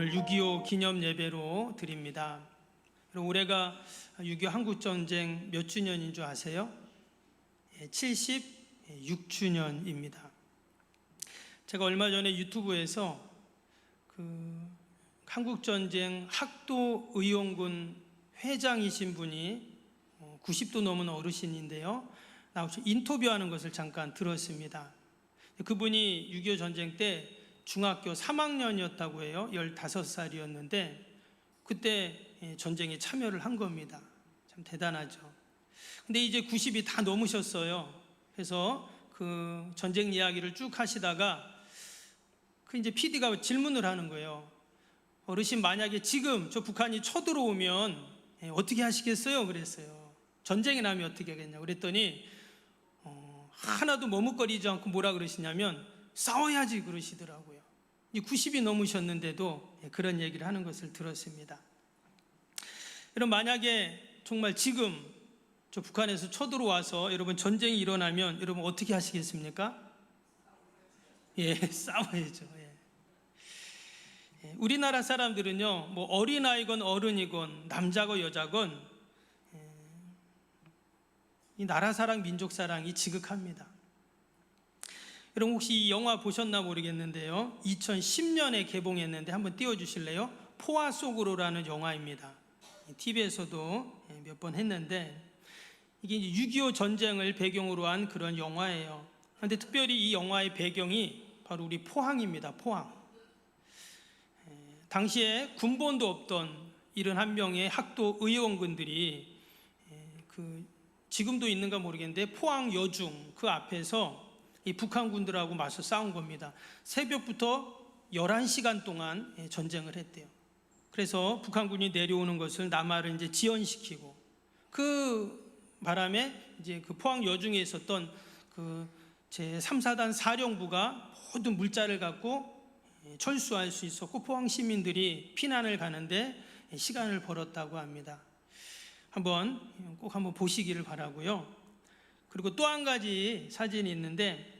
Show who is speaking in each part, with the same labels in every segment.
Speaker 1: 오늘 6.25 기념 예배로 드립니다. 올해가 6.25 한국전쟁 몇 주년인 줄 아세요? 76주년입니다. 제가 얼마 전에 유튜브에서 한국전쟁 학도의원군 회장이신 분이 90도 넘은 어르신인데요, 나오셔서 인터뷰하는 것을 잠깐 들었습니다. 그분이 6.25 전쟁 때 중학교 3학년이었다고 해요. 15살이었는데 그때 전쟁에 참여를 한 겁니다. 참 대단하죠. 근데 이제 90이 다 넘으셨어요. 그래서 그 전쟁 이야기를 쭉 하시다가 이제 PD가 질문을 하는 거예요. 어르신, 만약에 지금 저 북한이 쳐들어오면 어떻게 하시겠어요? 그랬어요. 전쟁이 나면 어떻게 하겠냐고 그랬더니 하나도 머뭇거리지 않고 뭐라 그러시냐면 싸워야지 그러시더라고요. 90이 넘으셨는데도 그런 얘기를 하는 것을 들었습니다. 여러분, 만약에 정말 지금 저 북한에서 쳐들어와서 여러분 전쟁이 일어나면 여러분 어떻게 하시겠습니까? 싸워야죠. 우리나라 사람들은요, 뭐 어린아이건 어른이건 남자건 여자건 이 나라 사랑, 민족 사랑이 지극합니다. 여러분 혹시 이 영화 보셨나 모르겠는데요, 2010년에 개봉했는데 한번 띄워주실래요? 포화 속으로라는 영화입니다. TV에서도 몇 번 했는데 이게 이제 6.25 전쟁을 배경으로 한 그런 영화예요. 그런데 특별히 이 영화의 배경이 바로 우리 포항입니다. 포항. 당시에 군번도 없던 71명의 학도 의원군들이 지금도 있는가 모르겠는데 포항 여중 그 앞에서 이 북한군들하고 맞서 싸운 겁니다. 새벽부터 11시간 동안 전쟁을 했대요. 그래서 북한군이 내려오는 것을 남하를 이제 지연시키고, 그 바람에 이제 그 포항 여중에 있었던 그 제3사단 사령부가 모든 물자를 갖고 철수할 수 있었고, 포항 시민들이 피난을 가는데 시간을 벌었다고 합니다. 꼭 한번 보시기를 바라고요. 그리고 또 한 가지 사진이 있는데,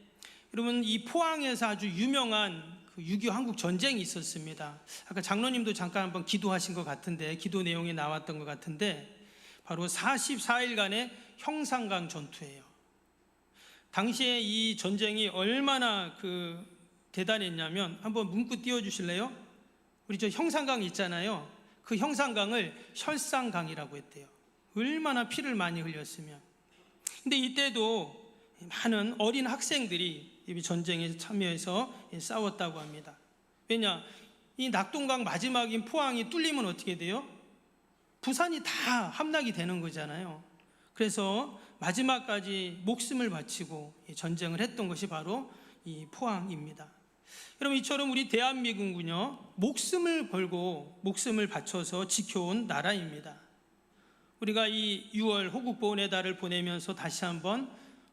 Speaker 1: 여러분 이 포항에서 아주 유명한 6.25 한국 전쟁이 있었습니다. 아까 장로님도 잠깐 한번 기도하신 것 같은데, 기도 내용이 나왔던 것 같은데, 바로 44일간의 형산강 전투예요. 당시에 이 전쟁이 얼마나 대단했냐면, 한번 문구 띄워주실래요? 우리 저 형산강 있잖아요. 그 형산강을 혈산강이라고 했대요. 얼마나 피를 많이 흘렸으면. 근데 이때도 많은 어린 학생들이 이 전쟁에 참여해서 싸웠다고 합니다. 왜냐? 이 낙동강 마지막인 포항이 뚫리면 어떻게 돼요? 부산이 다 함락이 되는 거잖아요. 그래서 마지막까지 목숨을 바치고 전쟁을 했던 것이 바로 이 포항입니다. 여러분, 이처럼 우리 대한민국은요, 목숨을 걸고 목숨을 바쳐서 지켜온 나라입니다. 우리가 이 6월 호국보훈의 달을 보내면서 다시 한번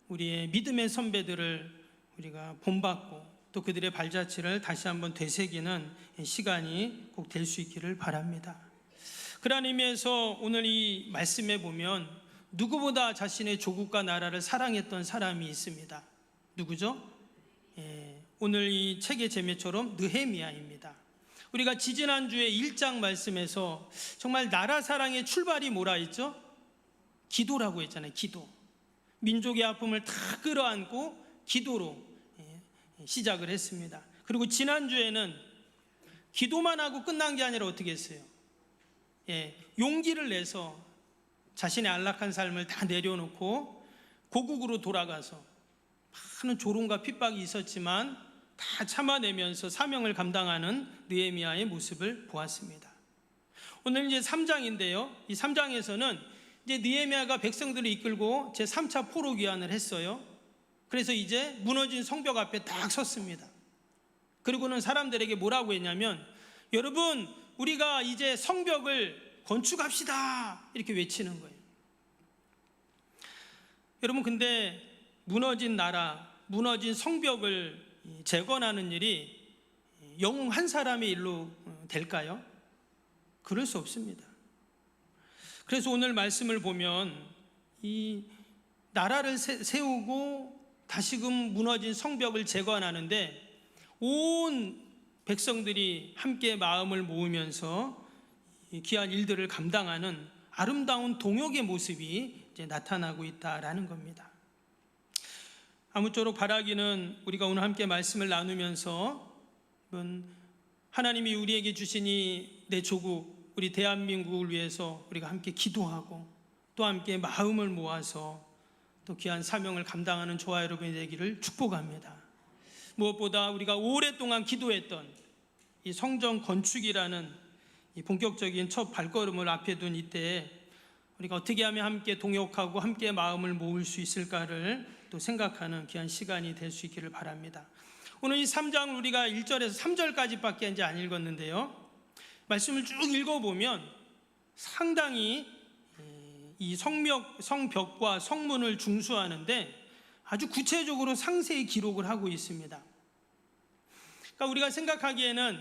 Speaker 1: 우리의 믿음의 선배들을 우리가 본받고 또 그들의 발자취를 다시 한번 되새기는 시간이 꼭 될 수 있기를 바랍니다. 그런 의미에서 오늘 이 말씀에 보면 누구보다 자신의 조국과 나라를 사랑했던 사람이 있습니다. 누구죠? 오늘 이 책의 제목처럼 느헤미야입니다. 우리가 지지난주에 1장 말씀에서 정말 나라 사랑의 출발이 뭐라 했죠? 기도라고 했잖아요. 기도. 민족의 아픔을 다 끌어안고 기도로 시작을 했습니다. 그리고 지난주에는 기도만 하고 끝난 게 아니라 어떻게 했어요? 용기를 내서 자신의 안락한 삶을 다 내려놓고 고국으로 돌아가서 많은 조롱과 핍박이 있었지만 다 참아내면서 사명을 감당하는 느헤미야의 모습을 보았습니다. 오늘 이제 3장인데요. 이 3장에서는 이제 느헤미야가 백성들을 이끌고 제3차 포로 귀환을 했어요. 그래서 이제 무너진 성벽 앞에 딱 섰습니다. 그리고는 사람들에게 뭐라고 했냐면, 여러분, 우리가 이제 성벽을 건축합시다, 이렇게 외치는 거예요. 여러분, 근데 무너진 나라, 무너진 성벽을 재건하는 일이 영웅 한 사람의 일로 될까요? 그럴 수 없습니다. 그래서 오늘 말씀을 보면 이 나라를 세우고 다시금 무너진 성벽을 재건하는데 온 백성들이 함께 마음을 모으면서 이 귀한 일들을 감당하는 아름다운 동역의 모습이 이제 나타나고 있다라는 겁니다. 아무쪼록 바라기는 우리가 오늘 함께 말씀을 나누면서 하나님이 우리에게 주신 이 내 조국, 우리 대한민국을 위해서 우리가 함께 기도하고 또 함께 마음을 모아서 또 귀한 사명을 감당하는 저와 여러분이 되기를 축복합니다. 무엇보다 우리가 오랫동안 기도했던 이 성전 건축이라는 이 본격적인 첫 발걸음을 앞에 둔 이때에 우리가 어떻게 하면 함께 동역하고 함께 마음을 모을 수 있을까를 또 생각하는 귀한 시간이 될 수 있기를 바랍니다. 오늘 이 3장을 우리가 1절에서 3절까지밖에 이제 안 읽었는데요, 말씀을 쭉 읽어보면 상당히 이 성벽과 성문을 중수하는데 아주 구체적으로 상세히 기록을 하고 있습니다. 그러니까 우리가 생각하기에는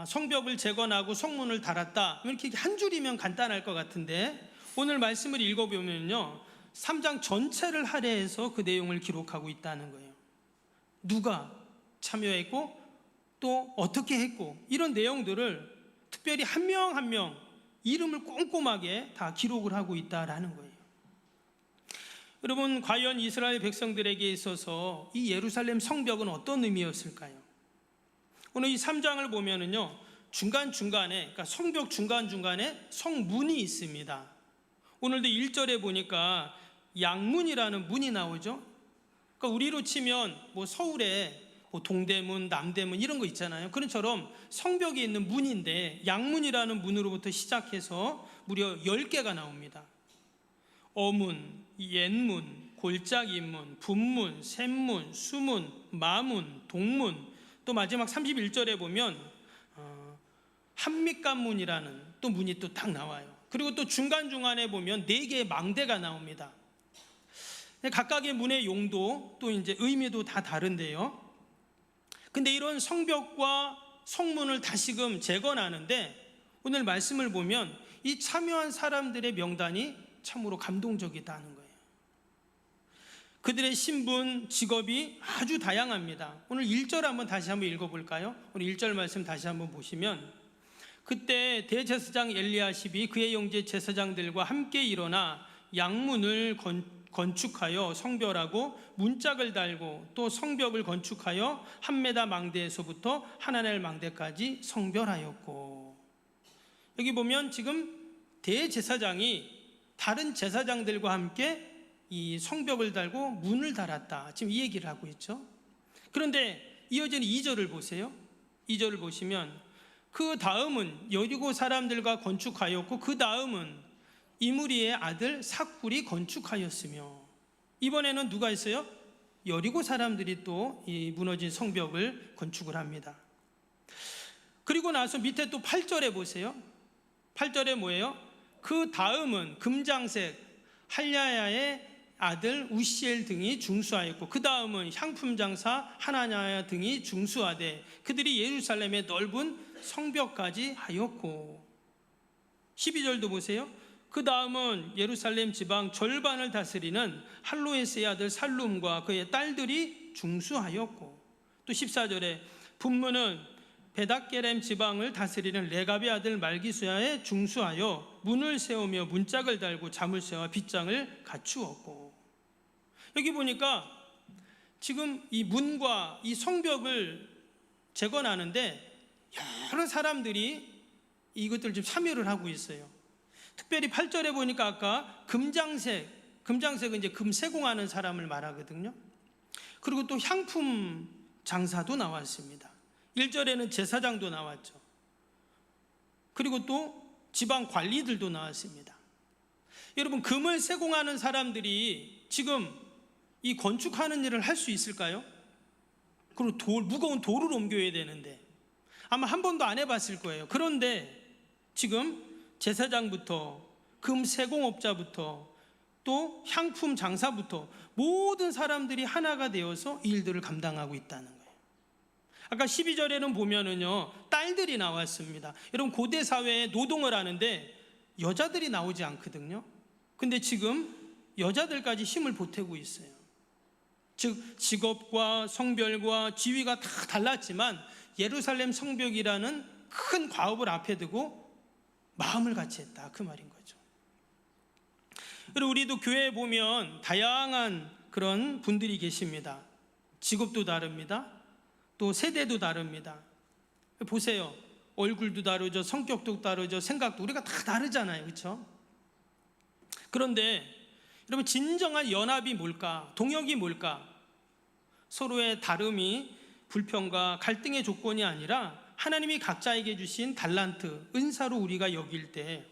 Speaker 1: 성벽을 재건하고 성문을 달았다, 이렇게 한 줄이면 간단할 것 같은데 오늘 말씀을 읽어보면요 3장 전체를 할애해서 그 내용을 기록하고 있다는 거예요. 누가 참여했고 또 어떻게 했고 이런 내용들을 특별히 한 명 한 명 이름을 꼼꼼하게 다 기록을 하고 있다라는 거예요. 여러분, 과연 이스라엘 백성들에게 있어서 이 예루살렘 성벽은 어떤 의미였을까요? 오늘 이 3장을 보면은요 중간중간에, 그러니까 성벽 중간중간에 성문이 있습니다. 오늘도 1절에 보니까 양문이라는 문이 나오죠. 그러니까 우리로 치면 뭐 서울에 뭐 동대문, 남대문 이런 거 있잖아요. 그런 처럼 성벽에 있는 문인데 양문이라는 문으로부터 시작해서 무려 10개가 나옵니다. 어문, 옛문, 골짜기문, 분문, 샘문, 수문, 마문, 동문, 또 마지막 31절에 보면 한밑간문이라는 또 문이 또 딱 나와요. 그리고 또 중간중간에 보면 4개의 망대가 나옵니다. 각각의 문의 용도 또 이제 의미도 다 다른데요. 근데 이런 성벽과 성문을 다시금 재건하는데 오늘 말씀을 보면 이 참여한 사람들의 명단이 참으로 감동적이다는 거예요. 그들의 신분, 직업이 아주 다양합니다. 오늘 1절 한번 다시 한번 읽어볼까요? 오늘 1절 말씀 다시 한번 보시면, 그때 대제사장 엘리야십이 그의 형제 제사장들과 함께 일어나 양문을 건축하여 성별하고 문짝을 달고 또 성벽을 건축하여 한 메다 망대에서부터 하나넬 망대까지 성별하였고, 여기 보면 지금 대제사장이 다른 제사장들과 함께 이 성벽을 달고 문을 달았다, 지금 이 얘기를 하고 있죠. 그런데 이어지는 2절을 보세요. 2절을 보시면 그 다음은 여리고 사람들과 건축하였고 그 다음은 이므리의 아들 삭굴이 건축하였으며, 이번에는 누가 있어요? 여리고 사람들이 또 이 무너진 성벽을 건축을 합니다. 그리고 나서 밑에 또 8절에 보세요. 8절에 뭐예요? 그 다음은 금장색 할야야의 아들 우시엘 등이 중수하였고 그 다음은 향품 장사 하나냐 등이 중수하되 그들이 예루살렘의 넓은 성벽까지 하였고, 12절도 보세요. 그 다음은 예루살렘 지방 절반을 다스리는 할로에스의 아들 살룸과 그의 딸들이 중수하였고, 또 14절에 분문은 베닥게렘 지방을 다스리는 레갑의 아들 말기수야에 중수하여 문을 세우며 문짝을 달고 자물쇠와 빗장을 갖추었고, 여기 보니까 지금 이 문과 이 성벽을 재건하는데 여러 사람들이 이것들 좀 참여를 하고 있어요. 특별히 8절에 보니까 아까 금장색은 이제 금 세공하는 사람을 말하거든요. 그리고 또 향품 장사도 나왔습니다. 1절에는 제사장도 나왔죠. 그리고 또 지방 관리들도 나왔습니다. 여러분, 금을 세공하는 사람들이 지금 이 건축하는 일을 할 수 있을까요? 그리고 무거운 돌을 옮겨야 되는데 아마 한 번도 안 해봤을 거예요. 그런데 지금 제사장부터 금 세공업자부터 또 향품 장사부터 모든 사람들이 하나가 되어서 이 일들을 감당하고 있다는 거예요. 아까 12절에는 보면은요 딸들이 나왔습니다. 여러분, 고대 사회에 노동을 하는데 여자들이 나오지 않거든요. 근데 지금 여자들까지 힘을 보태고 있어요. 즉 직업과 성별과 지위가 다 달랐지만 예루살렘 성벽이라는 큰 과업을 앞에 두고 마음을 같이 했다, 그 말인 거죠. 그리고 우리도 교회에 보면 다양한 그런 분들이 계십니다. 직업도 다릅니다. 또 세대도 다릅니다. 보세요. 얼굴도 다르죠. 성격도 다르죠. 생각도 우리가 다 다르잖아요. 그렇죠? 그런데 여러분, 진정한 연합이 뭘까? 동역이 뭘까? 서로의 다름이 불평과 갈등의 조건이 아니라 하나님이 각자에게 주신 달란트, 은사로 우리가 여길 때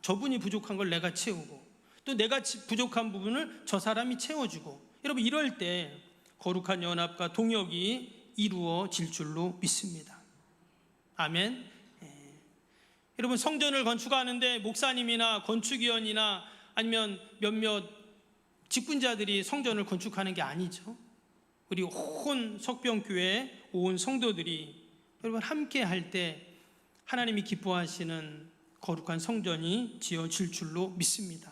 Speaker 1: 저분이 부족한 걸 내가 채우고 또 내가 부족한 부분을 저 사람이 채워주고, 여러분 이럴 때 거룩한 연합과 동역이 이루어질 줄로 믿습니다. 아멘. 여러분, 성전을 건축하는데 목사님이나 건축위원이나 아니면 몇몇 직분자들이 성전을 건축하는 게 아니죠. 우리 온 석병교회 온 성도들이 여러분 함께 할 때 하나님이 기뻐하시는 거룩한 성전이 지어질 줄로 믿습니다.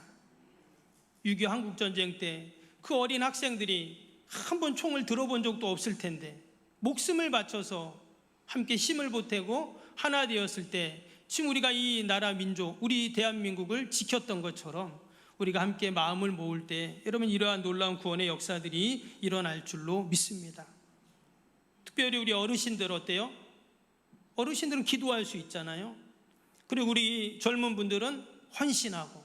Speaker 1: 6.25 한국전쟁 때 그 어린 학생들이 한 번 총을 들어본 적도 없을 텐데 목숨을 바쳐서 함께 힘을 보태고 하나 되었을 때 지금 우리가 이 나라 민족, 우리 대한민국을 지켰던 것처럼 우리가 함께 마음을 모을 때 여러분 이러한 놀라운 구원의 역사들이 일어날 줄로 믿습니다. 특별히 우리 어르신들 어때요? 어르신들은 기도할 수 있잖아요. 그리고 우리 젊은 분들은 헌신하고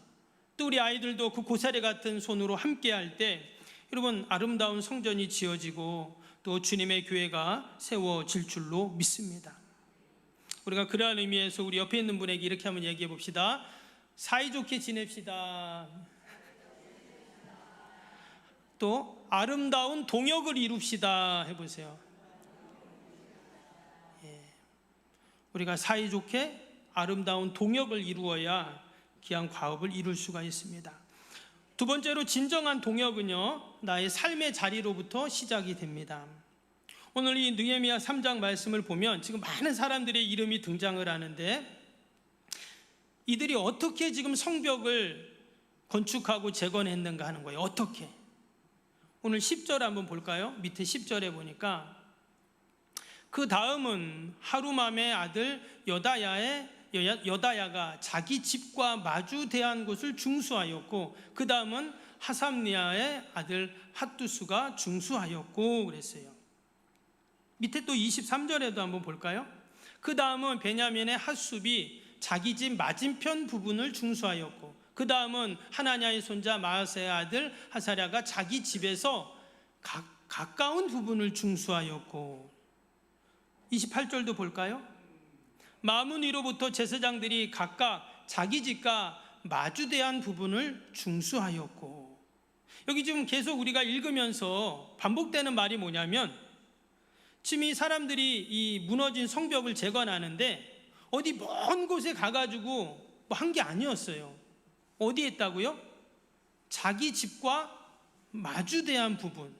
Speaker 1: 또 우리 아이들도 그 고사리 같은 손으로 함께 할 때 여러분 아름다운 성전이 지어지고 또 주님의 교회가 세워질 줄로 믿습니다. 우리가 그러한 의미에서 우리 옆에 있는 분에게 이렇게 한번 얘기해 봅시다. 사이좋게 지냅시다. 또 아름다운 동역을 이룹시다 해보세요. 우리가 사이좋게 아름다운 동역을 이루어야 귀한 과업을 이룰 수가 있습니다. 두 번째로 진정한 동역은요, 나의 삶의 자리로부터 시작이 됩니다. 오늘 이 느헤미야 3장 말씀을 보면 지금 많은 사람들의 이름이 등장을 하는데 이들이 어떻게 지금 성벽을 건축하고 재건했는가 하는 거예요. 어떻게? 오늘 10절 한번 볼까요? 밑에 10절에 보니까 그 다음은 하루맘의 아들 여다야가 자기 집과 마주 대한 곳을 중수하였고 그 다음은 하삼리아의 아들 핫두수가 중수하였고 그랬어요. 밑에 또 23절에도 한번 볼까요? 그 다음은 베냐민의 핫숲이 자기 집 맞은편 부분을 중수하였고 그 다음은 하나냐의 손자 마아세의 아들 하사랴가 자기 집에서 가까운 부분을 중수하였고 28절도 볼까요? 마문 위로부터 제사장들이 각각 자기 집과 마주대한 부분을 중수하였고, 여기 지금 계속 우리가 읽으면서 반복되는 말이 뭐냐면 지금 이 사람들이 이 무너진 성벽을 재건하는데 어디 먼 곳에 가가지고 뭐 한 게 아니었어요. 어디에 했다고요? 자기 집과 마주대한 부분.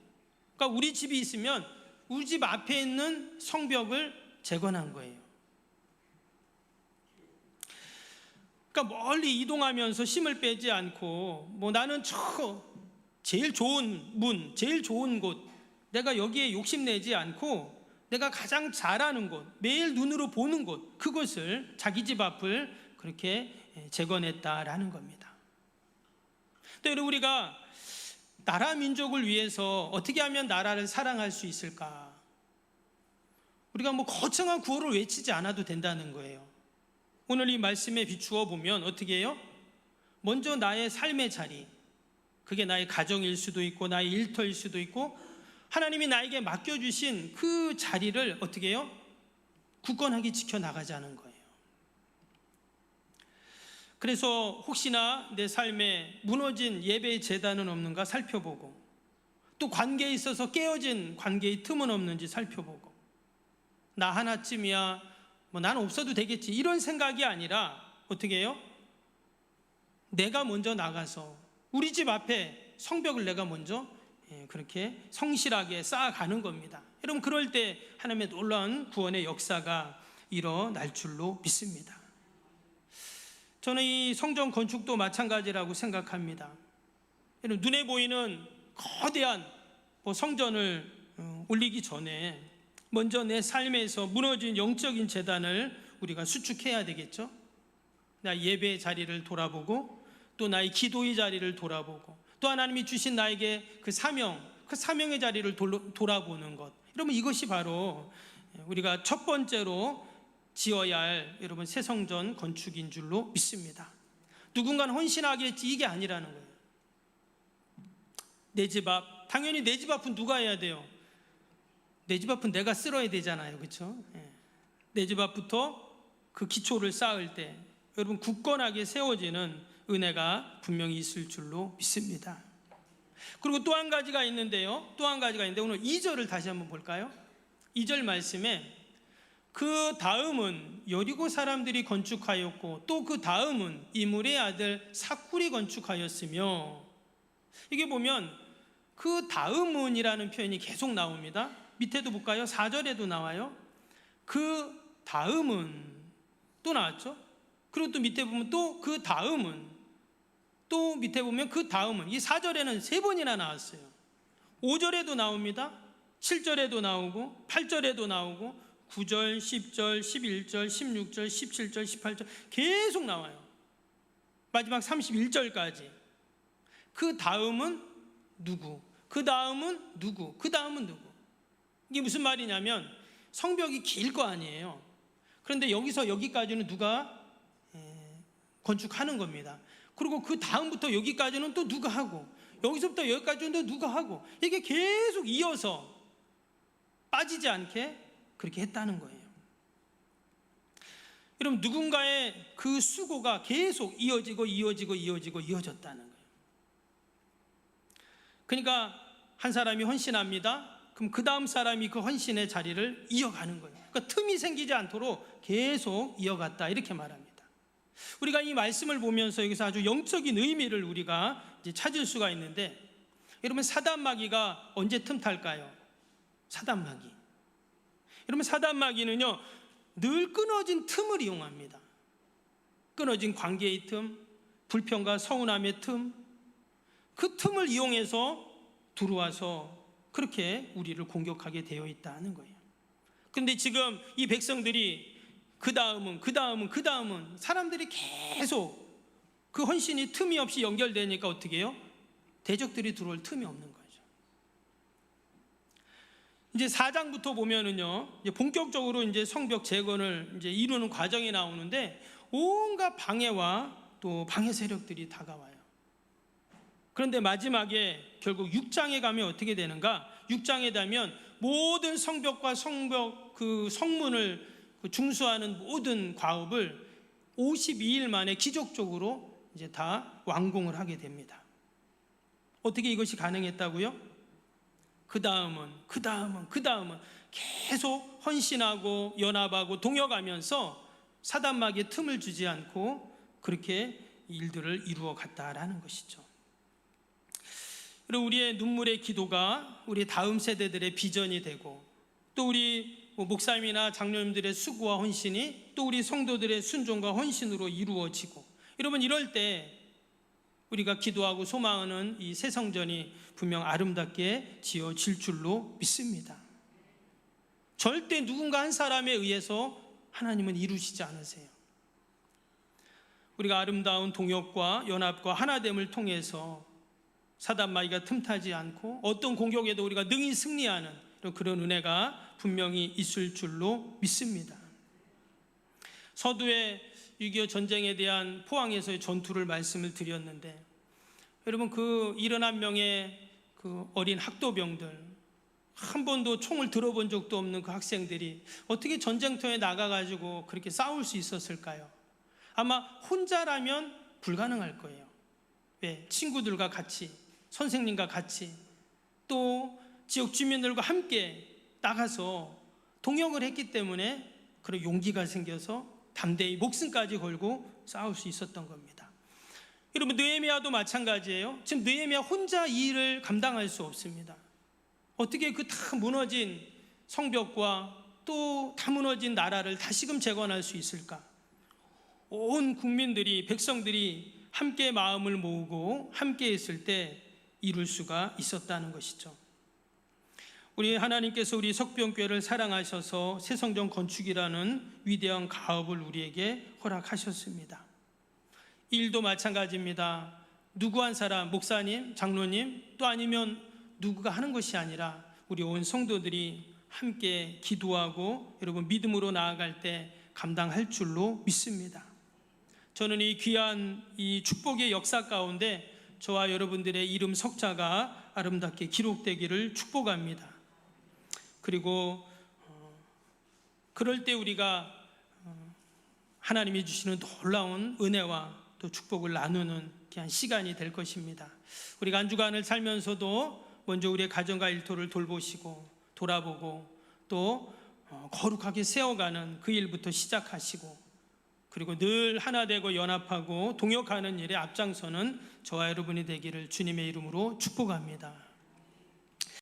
Speaker 1: 그러니까 우리 집이 있으면 우리 집 앞에 있는 성벽을 재건한 거예요. 그러니까 멀리 이동하면서 힘을 빼지 않고 뭐 나는 저 제일 좋은 문, 제일 좋은 곳, 내가 여기에 욕심내지 않고 내가 가장 잘하는 곳, 매일 눈으로 보는 곳, 그곳을 자기 집 앞을 그렇게 재건했다라는 겁니다. 또 여러분, 우리가 나라 민족을 위해서 어떻게 하면 나라를 사랑할 수 있을까? 우리가 뭐 거창한 구호를 외치지 않아도 된다는 거예요. 오늘 이 말씀에 비추어 보면 어떻게 해요? 먼저 나의 삶의 자리, 그게 나의 가정일 수도 있고 나의 일터일 수도 있고 하나님이 나에게 맡겨주신 그 자리를 어떻게 해요? 굳건하게 지켜나가자는 거예요. 그래서 혹시나 내 삶에 무너진 예배의 재단은 없는가 살펴보고 또 관계에 있어서 깨어진 관계의 틈은 없는지 살펴보고 나 하나쯤이야 뭐 나는 없어도 되겠지 이런 생각이 아니라 어떻게 해요? 내가 먼저 나가서 우리 집 앞에 성벽을 내가 먼저 그렇게 성실하게 쌓아가는 겁니다. 여러분, 그럴 때 하나님의 놀라운 구원의 역사가 일어날 줄로 믿습니다. 저는 이 성전 건축도 마찬가지라고 생각합니다. 여러분, 눈에 보이는 거대한 성전을 올리기 전에 먼저 내 삶에서 무너진 영적인 재단을 우리가 수축해야 되겠죠. 나 예배의 자리를 돌아보고 또 나의 기도의 자리를 돌아보고 또 하나님이 주신 나에게 그 사명의 자리를 돌아보는 것. 여러분, 이것이 바로 우리가 첫 번째로 지어야 할 여러분 새 성전 건축인 줄로 믿습니다. 누군가는 헌신하겠지, 이게 아니라는 거예요. 내 집 앞, 당연히 내 집 앞은 누가 해야 돼요? 내 집 앞은 내가 쓸어야 되잖아요, 그렇죠? 내 집 앞부터 그 기초를 쌓을 때 여러분 굳건하게 세워지는 은혜가 분명히 있을 줄로 믿습니다. 그리고 또 한 가지가 있는데요. 오늘 2절을 다시 한번 볼까요? 2절 말씀에 그 다음은 여리고 사람들이 건축하였고 또 그 다음은 이물의 아들 사쿨이 건축하였으며, 이게 보면 그 다음은이라는 표현이 계속 나옵니다. 밑에도 볼까요? 4절에도 나와요. 그 다음은 또 나왔죠. 그리고 또 밑에 보면 또 그 다음은, 또 밑에 보면 그 다음은, 이 4절에는 3번이나 나왔어요. 5절에도 나옵니다. 7절에도 나오고 8절에도 나오고 9절, 10절, 11절, 16절, 17절, 18절 계속 나와요. 마지막 31절까지. 그 다음은 누구? 그 다음은 누구? 그 다음은 누구? 이게 무슨 말이냐면 성벽이 길 거 아니에요. 그런데 여기서 여기까지는 누가 건축하는 겁니다. 그리고 그 다음부터 여기까지는 또 누가 하고, 여기서부터 여기까지는 또 누가 하고, 이게 계속 이어서 빠지지 않게 그렇게 했다는 거예요. 여러분, 누군가의 그 수고가 계속 이어졌다는 거예요. 그러니까 한 사람이 헌신합니다. 그럼 그 다음 사람이 그 헌신의 자리를 이어가는 거예요. 그러니까 틈이 생기지 않도록 계속 이어갔다, 이렇게 말합니다. 우리가 이 말씀을 보면서 여기서 아주 영적인 의미를 우리가 이제 찾을 수가 있는데, 여러분 사단마귀가 언제 틈탈까요? 사단마귀. 여러분 사단마귀는요 늘 끊어진 틈을 이용합니다. 끊어진 관계의 틈, 불평과 서운함의 틈, 그 틈을 이용해서 들어와서 그렇게 우리를 공격하게 되어 있다는 거예요. 그런데 지금 이 백성들이 그 다음은 사람들이 계속 그 헌신이 틈이 없이 연결되니까 어떻게 해요? 대적들이 들어올 틈이 없는 거죠. 이제 4장부터 보면은요, 이제 본격적으로 이제 성벽 재건을 이제 이루는 과정이 나오는데 온갖 방해와 또 방해 세력들이 다가와요. 그런데 마지막에 결국 6장에 가면 어떻게 되는가? 6장에 가면 모든 성벽과 성벽 그 성문을 중수하는 모든 과업을 52일 만에 기적적으로 이제 다 완공을 하게 됩니다. 어떻게 이것이 가능했다고요? 그 다음은 계속 헌신하고 연합하고 동역하면서 사단마귀의 틈을 주지 않고 그렇게 일들을 이루어 갔다라는 것이죠. 그리고 우리의 눈물의 기도가 우리 다음 세대들의 비전이 되고, 또 우리 목사님이나 장로님들의 수고와 헌신이 또 우리 성도들의 순종과 헌신으로 이루어지고, 여러분 이럴 때 우리가 기도하고 소망하는 이 새 성전이 분명 아름답게 지어질 줄로 믿습니다. 절대 누군가 한 사람에 의해서 하나님은 이루시지 않으세요. 우리가 아름다운 동역과 연합과 하나됨을 통해서 사단마귀가 틈타지 않고 어떤 공격에도 우리가 능히 승리하는 그런 은혜가 분명히 있을 줄로 믿습니다. 서두에 6.25 전쟁에 대한 포항에서의 전투를 말씀을 드렸는데, 여러분 그 71명의 그 어린 학도병들, 한 번도 총을 들어본 적도 없는 그 학생들이 어떻게 전쟁터에 나가가지고 그렇게 싸울 수 있었을까요? 아마 혼자라면 불가능할 거예요. 왜? 친구들과 같이, 선생님과 같이, 또 지역 주민들과 함께 나가서 동역을 했기 때문에 그런 용기가 생겨서 담대히 목숨까지 걸고 싸울 수 있었던 겁니다. 여러분 느헤미야도 마찬가지예요. 지금 느헤미야 혼자 이 일을 감당할 수 없습니다. 어떻게 그 다 무너진 성벽과 또 다 무너진 나라를 다시금 재건할 수 있을까? 온 국민들이, 백성들이 함께 마음을 모으고 함께 했을 때 이룰 수가 있었다는 것이죠. 우리 하나님께서 우리 석병교회를 사랑하셔서 새성전 건축이라는 위대한 가업을 우리에게 허락하셨습니다. 일도 마찬가지입니다. 누구 한 사람, 목사님, 장로님, 또 아니면 누구가 하는 것이 아니라 우리 온 성도들이 함께 기도하고 여러분 믿음으로 나아갈 때 감당할 줄로 믿습니다. 저는 이 귀한 이 축복의 역사 가운데 저와 여러분들의 이름 석자가 아름답게 기록되기를 축복합니다. 그리고 그럴 때 우리가 하나님이 주시는 놀라운 은혜와 또 축복을 나누는 귀한 시간이 될 것입니다. 우리가 한 주간을 살면서도 먼저 우리의 가정과 일터를 돌보시고 돌아보고 또 거룩하게 세워가는 그 일부터 시작하시고, 그리고 늘 하나 되고 연합하고 동역하는 일에 앞장서는 저와 여러분이 되기를 주님의 이름으로 축복합니다.